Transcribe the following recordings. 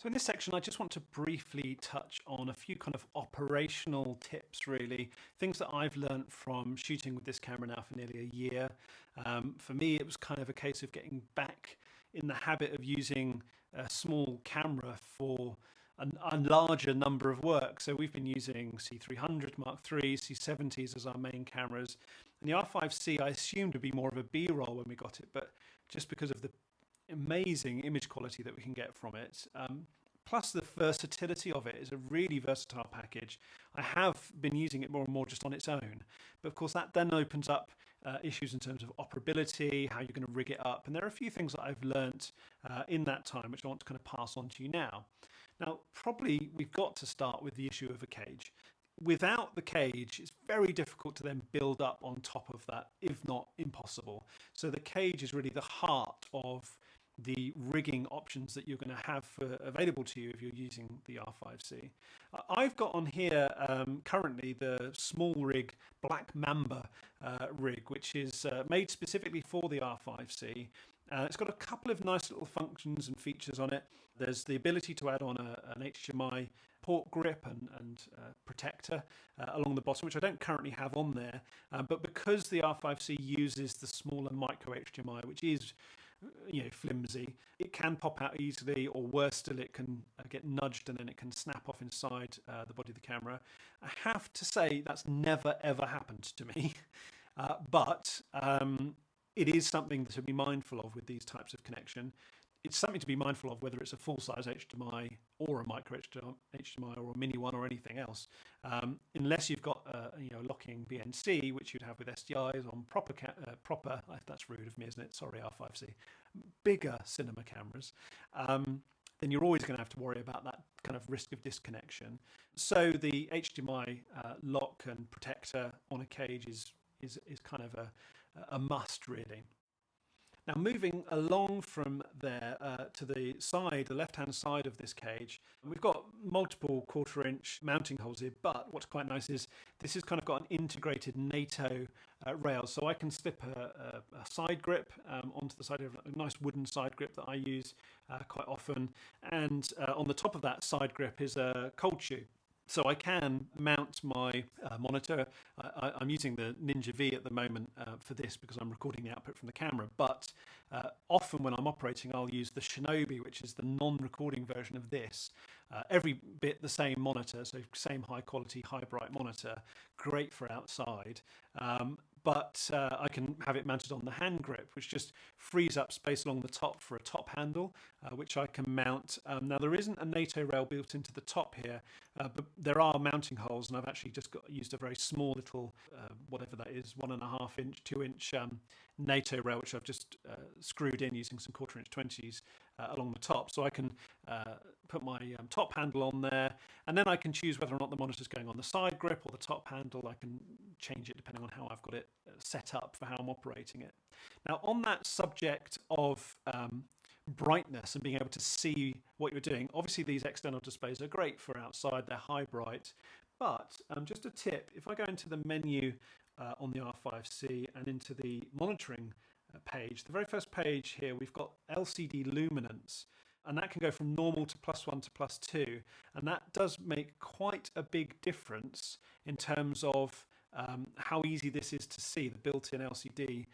So in this section, I just want to briefly touch on a few kind of operational tips, really, things that I've learned from shooting with this camera now for nearly a year. For me, it was kind of a case of getting back in the habit of using a small camera for a larger number of work. So we've been using C300 Mark III, C70s as our main cameras. And the R5C I assumed would be more of a B-roll when we got it, but just because of the amazing image quality that we can get from it. Plus the versatility of it is a really versatile package. I have been using it more and more just on its own, but of course that then opens up issues in terms of operability, how you're going to rig it up, and there are a few things that I've learnt in that time which I want to kind of pass on to you now. Now, probably we've got to start with the issue of a cage. Without the cage, it's very difficult to then build up on top of that, if not impossible. So the cage is really the heart of the rigging options that you're going to have available to you if you're using the R5C. I've got on here currently the small rig Black Mamba rig, which is made specifically for the R5C. It's got a couple of nice little functions and features on it. There's the ability to add on an HDMI port grip and protector along the bottom, which I don't currently have on there. But because the R5C uses the smaller micro HDMI, which is flimsy, it can pop out easily, or worse still, it can get nudged and then it can snap off inside the body of the camera. I have to say that's never ever happened to me, but it is something to be mindful of with these types of connection. It's something to be mindful of whether it's a full-size HDMI or a micro HDMI or a mini one or anything else. Unless you've got a locking BNC, which you'd have with SDIs on proper, that's rude of me, isn't it? Sorry, R5C. Bigger cinema cameras. Then you're always going to have to worry about that kind of risk of disconnection. So the HDMI lock and protector on a cage is kind of a must, really. Now, moving along from there to the side, the left-hand side of this cage, we've got multiple quarter-inch mounting holes here, but what's quite nice is this has kind of got an integrated NATO rail, so I can slip a side grip onto the side of a nice wooden side grip that I use quite often, and on the top of that side grip is a cold shoe. So I can mount my monitor. I'm using the Ninja V at the moment for this because I'm recording the output from the camera. But often when I'm operating, I'll use the Shinobi, which is the non-recording version of this. Every bit the same monitor, so same high quality, high bright monitor, great for outside. But I can have it mounted on the hand grip, which just frees up space along the top for a top handle, which I can mount. Now, there isn't a NATO rail built into the top here, but there are mounting holes, and I've actually just used a very small little, whatever that is, 1.5 inch, 2 inch NATO rail, which I've just screwed in using some quarter-inch 20s along the top. So I can put my top handle on there, and then I can choose whether or not the monitor's going on the side grip or the top handle. I can change it depending on how I've got it set up for how I'm operating it. Now, on that subject of brightness and being able to see what you're doing, obviously these external displays are great for outside, they're high bright, but just a tip, if I go into the menu on the R5C and into the monitoring page, the very first page here, we've got LCD luminance, and that can go from normal to +1 to +2, and that does make quite a big difference in terms of how easy this is to see, the built-in LCD,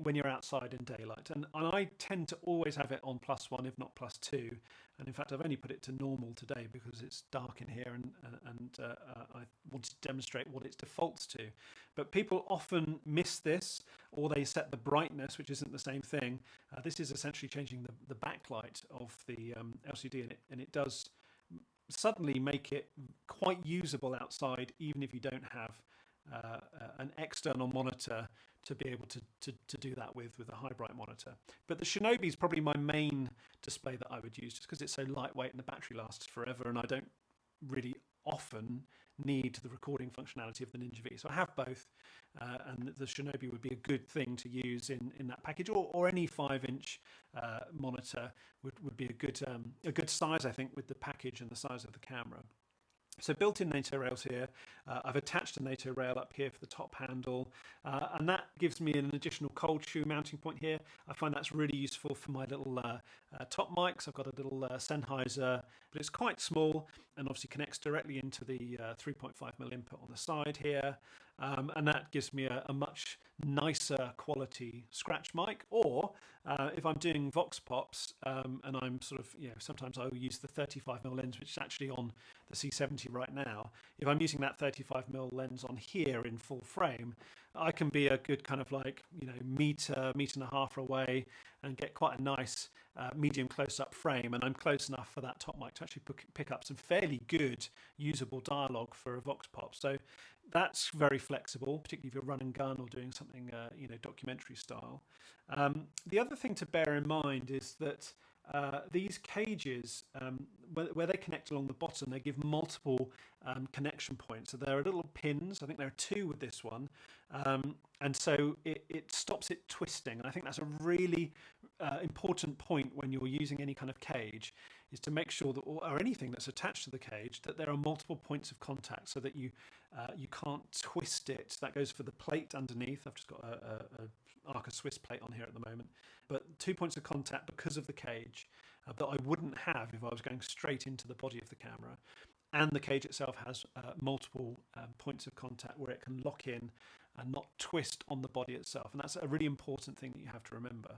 when you're outside in daylight. And I tend to always have it on +1, if not +2. And in fact, I've only put it to normal today because it's dark in here, and I wanted to demonstrate what it defaults to. But people often miss this, or they set the brightness, which isn't the same thing. This is essentially changing the backlight of the LCD, and it does suddenly make it quite usable outside, even if you don't have an external monitor to be able to do that with a high bright monitor. But the Shinobi is probably my main display that I would use, just because it's so lightweight and the battery lasts forever, and I don't really often need the recording functionality of the Ninja V. So I have both, and the Shinobi would be a good thing to use in that package, or any 5-inch monitor would be a good size, I think, with the package and the size of the camera. So built-in NATO rails here. I've attached a NATO rail up here for the top handle, and that gives me an additional cold shoe mounting point here. I find that's really useful for my little top mics. I've got a little Sennheiser, but it's quite small and obviously connects directly into the 3.5mm input on the side here. And that gives me a much nicer quality scratch mic. Or if I'm doing Vox Pops and I'm sort of, sometimes I will use the 35mm lens, which is actually on the C70 right now. If I'm using that 35mm lens on here in full frame, I can be a good kind of like, meter and a half away and get quite a nice medium close-up frame, and I'm close enough for that top mic to actually pick up some fairly good usable dialogue for a Vox Pop. So that's very flexible, particularly if you're run and gun or doing something documentary style. The other thing to bear in mind is that these cages, where they connect along the bottom, they give multiple connection points. So there are little pins. I think there are two with this one, and so it stops it twisting. And I think that's a really important point when you're using any kind of cage, is to make sure that, or anything that's attached to the cage, that there are multiple points of contact, so that you can't twist it. That goes for the plate underneath. I've just got a Arca Swiss plate on here at the moment, but 2 points of contact because of the cage that I wouldn't have if I was going straight into the body of the camera. And the cage itself has multiple points of contact where it can lock in and not twist on the body itself. And that's a really important thing that you have to remember.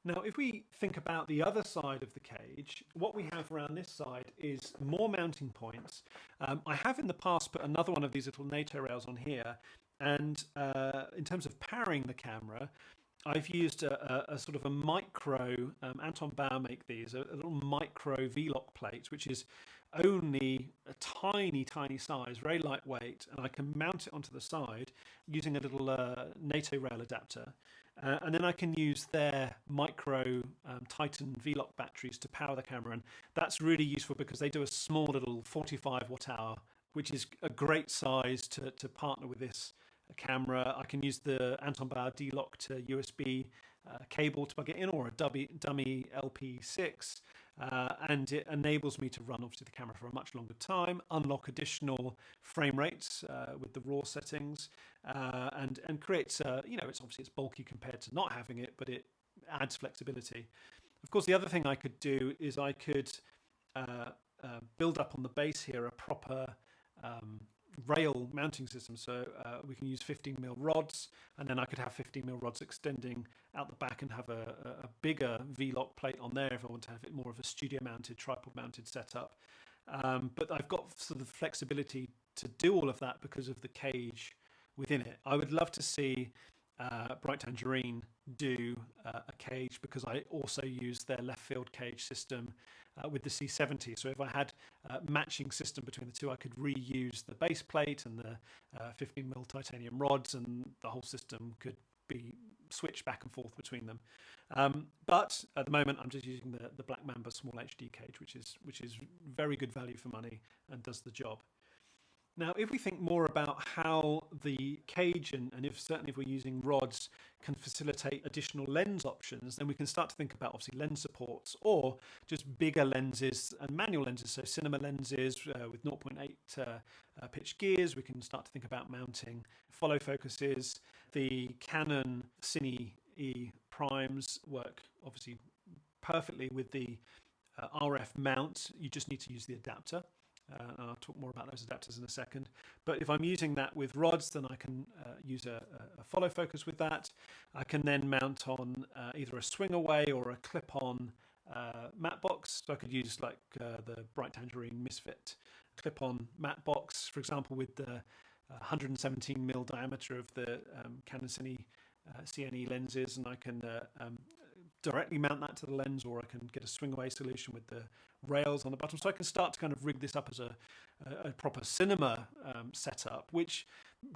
Now, if we think about the other side of the cage, what we have around this side is more mounting points. I have in the past put another one of these little NATO rails on here, and in terms of powering the camera, I've used a sort of a micro, Anton Bauer make these, a little micro V-lock plate, which is only a tiny size, very lightweight, and I can mount it onto the side using a little NATO rail adapter. And then I can use their micro Titan V-lock batteries to power the camera, and that's really useful because they do a small little 45 watt hour, which is a great size to partner with this camera. I can use the Anton Bauer D-Lock to USB cable to plug it in, or a dummy LP6, and it enables me to run obviously the camera for a much longer time, unlock additional frame rates with the RAW settings, and creates it's bulky compared to not having it, but it adds flexibility. Of course, the other thing I could do is I could build up on the base here a proper rail mounting system. So we can use 15mm rods, and then I could have 15mm rods extending out the back and have a bigger V-lock plate on there if I want to have it more of a studio mounted, tripod mounted setup. But I've got sort of flexibility to do all of that because of the cage within it. I would love to see Bright Tangerine do a cage, because I also use their left field cage system with the C70. So if I had a matching system between the two, I could reuse the base plate and the 15mm titanium rods, and the whole system could be switched back and forth between them. But at the moment, I'm just using the Black Mamba Small HD cage, which is very good value for money and does the job. Now, if we think more about how the cage and certainly if we're using rods can facilitate additional lens options, then we can start to think about obviously lens supports, or just bigger lenses and manual lenses. So cinema lenses with 0.8 pitch gears. We can start to think about mounting follow focuses. The Canon Cine E primes work obviously perfectly with the RF mount. You just need to use the adapter. I'll talk more about those adapters in a second. But if I'm using that with rods, then I can use a follow focus with that. I can then mount on either a swing away or a clip-on matte box. So I could use like the Bright Tangerine Misfit clip-on matte box, for example, with the 117mm diameter of the Canon Cine CNE lenses, and I can directly mount that to the lens, or I can get a swing away solution with the rails on the bottom. So I can start to kind of rig this up as a proper cinema setup, which,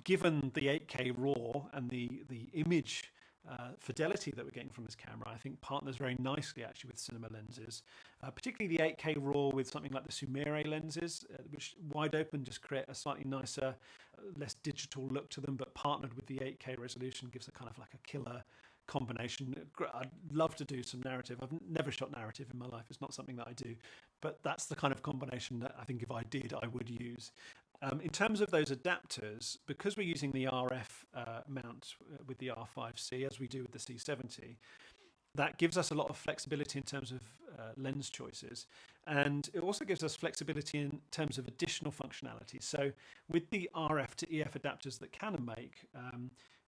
given the 8K RAW and the image fidelity that we're getting from this camera, I think partners very nicely actually with cinema lenses, particularly the 8K RAW with something like the Sumire lenses, which wide open just create a slightly nicer, less digital look to them, but partnered with the 8K resolution gives a kind of like a killer combination. I'd love to do some narrative. I've never shot narrative in my life. It's not something that I do, but that's the kind of combination that I think if I did, I would use. In terms of those adapters, because we're using the RF mount with the R5C as we do with the C70, that gives us a lot of flexibility in terms of lens choices, and it also gives us flexibility in terms of additional functionality. So with the RF to EF adapters that Canon make,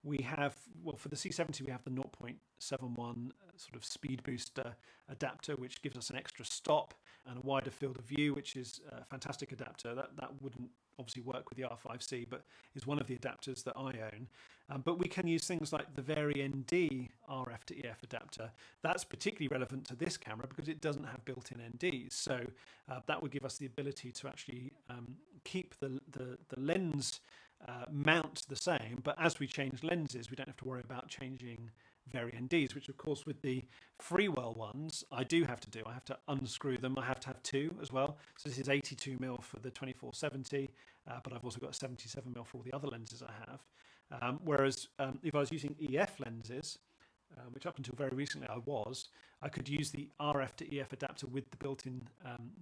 we have, well, for the C70 we have the 0.71 sort of speed booster adapter, which gives us an extra stop and a wider field of view, which is a fantastic adapter. That wouldn't obviously work with the R5C, but is one of the adapters that I own. But we can use things like the Vari ND RF to EF adapter. That's particularly relevant to this camera because it doesn't have built-in NDs. So that would give us the ability to actually keep the lens mount the same, but as we change lenses, we don't have to worry about changing Vari NDs, which of course with the Freewell ones, I do have to do. I have to unscrew them. I have to have two as well. So this is 82mm for the 24-70, but I've also got a 77mm for all the other lenses I have. Whereas if I was using EF lenses, which up until very recently I could use the RF to EF adapter with the built-in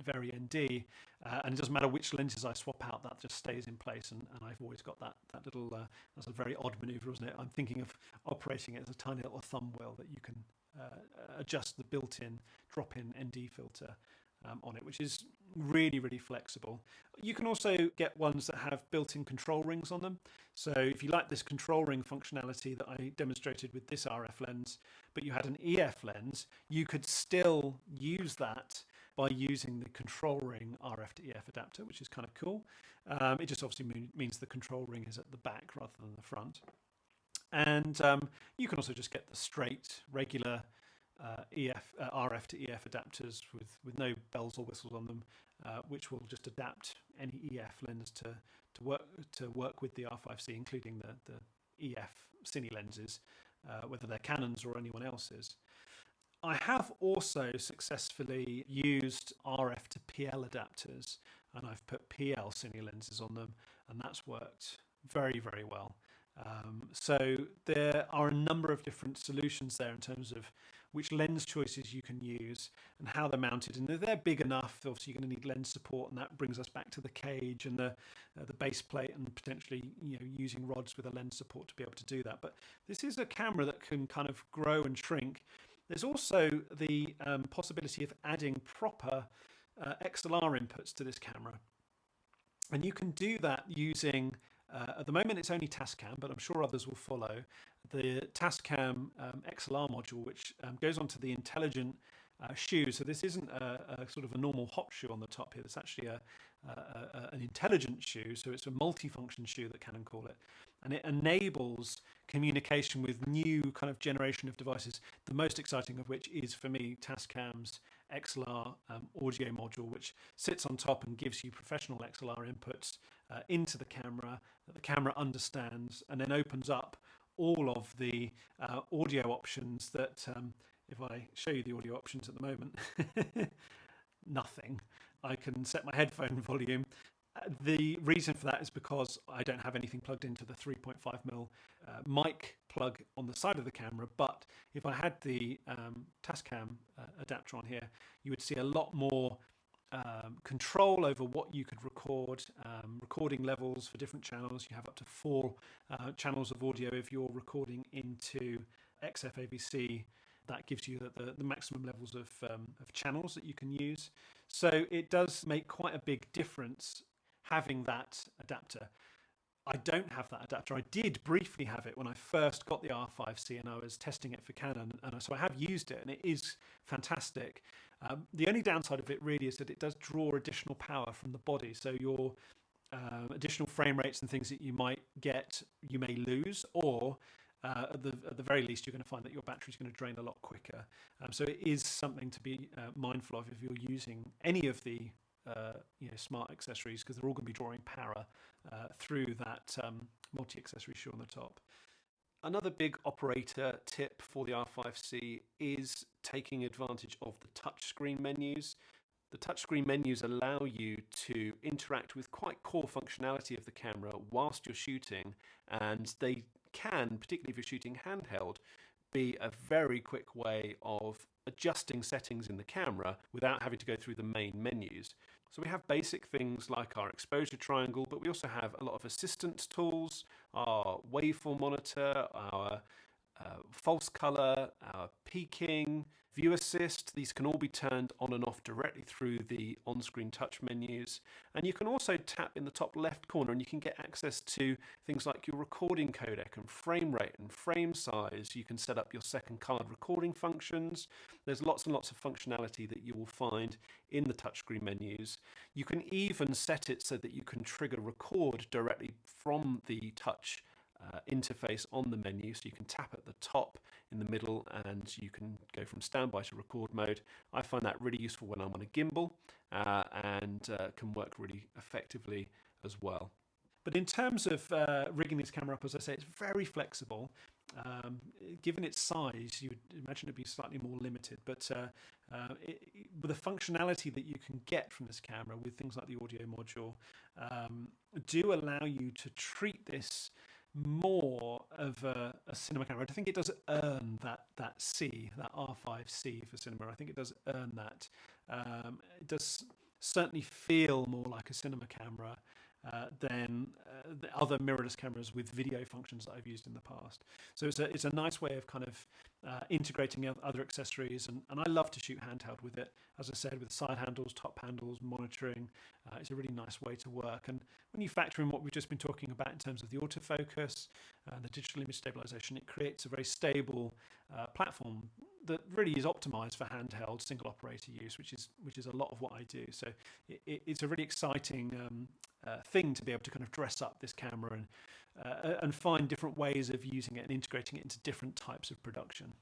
Vari ND, and it doesn't matter which lenses I swap out, that just stays in place, and I've always got that little, that's a very odd maneuver, isn't it? I'm thinking of operating it as a tiny little thumb wheel that you can adjust the built-in drop-in ND filter on it, which is really, really flexible. You can also get ones that have built-in control rings on them. So if you like this control ring functionality that I demonstrated with this RF lens, but you had an EF lens, you could still use that by using the control ring RF to EF adapter, which is kind of cool. It just obviously means the control ring is at the back rather than the front. And you can also just get the straight, regular RF to EF adapters with no bells or whistles on them, which will just adapt any EF lens to work with the R5C, including the EF Cine lenses, whether they're Canons or anyone else's. I have also successfully used RF to PL adapters, and I've put PL Cine lenses on them, and that's worked very, very well. So there are a number of different solutions there in terms of which lens choices you can use and how they're mounted. And if they're big enough, obviously you're going to need lens support, and that brings us back to the cage and the base plate, and potentially using rods with a lens support to be able to do that. But this is a camera that can kind of grow and shrink. There's also the possibility of adding proper XLR inputs to this camera, and you can do that using at the moment it's only Tascam, but I'm sure others will follow the Tascam XLR module, which goes onto the intelligent shoe. So this isn't a sort of a normal hop shoe on the top here. It's actually an intelligent shoe. So it's a multifunction shoe that Canon call it, and it enables communication with new kind of generation of devices. The most exciting of which is for me Tascam's XLR audio module, which sits on top and gives you professional XLR inputs into the camera that the camera understands, and then opens up all of the audio options that if I show you the audio options at the moment, nothing. I can set my headphone volume. The reason for that is because I don't have anything plugged into the 3.5mm mic plug on the side of the camera, but if I had the Tascam adapter on here, you would see a lot more control over what you could record, recording levels for different channels. You have up to 4 channels of audio if you're recording into XFAVC. That gives you the maximum levels of channels that you can use. So it does make quite a big difference having that adapter. I don't have that adapter. I did briefly have it when I first got the R5C and I was testing it for Canon, and so I have used it and it is fantastic. The only downside of it really is that it does draw additional power from the body, so your additional frame rates and things that you might get, you may lose, or at the very least you're going to find that your battery is going to drain a lot quicker. So it is something to be mindful of if you're using any of the smart accessories, because they're all going to be drawing power through that multi-accessory shoe on the top. Another big operator tip for the R5C is taking advantage of the touchscreen menus. The touchscreen menus allow you to interact with quite core functionality of the camera whilst you're shooting, and they can, particularly if you're shooting handheld, be a very quick way of adjusting settings in the camera without having to go through the main menus. So we have basic things like our exposure triangle, but we also have a lot of assistance tools, our waveform monitor, our false color, our peaking, view assist. These can all be turned on and off directly through the on-screen touch menus. And you can also tap in the top left corner and you can get access to things like your recording codec and frame rate and frame size. You can set up your second card recording functions. There's lots and lots of functionality that you will find in the touchscreen menus. You can even set it so that you can trigger record directly from the touch interface on the menu, so you can tap at the top, in the middle, and you can go from standby to record mode. I find that really useful when I'm on a gimbal and can work really effectively as well. But in terms of rigging this camera up, as I say, it's very flexible. Given its size, you would imagine it'd be slightly more limited, but with the functionality that you can get from this camera with things like the audio module do allow you to treat this more of a cinema camera. I think it does earn that C, that R5C for cinema. I think it does earn that. It does certainly feel more like a cinema camera than the other mirrorless cameras with video functions that I've used in the past. So it's a nice way of kind of integrating other accessories, and I love to shoot handheld with it. As I said, with side handles, top handles, monitoring, it's a really nice way to work. And when you factor in what we've just been talking about in terms of the autofocus, the digital image stabilization, it creates a very stable platform that really is optimized for handheld single operator use, which is a lot of what I do. So it's a really exciting thing to be able to kind of dress up this camera and find different ways of using it and integrating it into different types of production.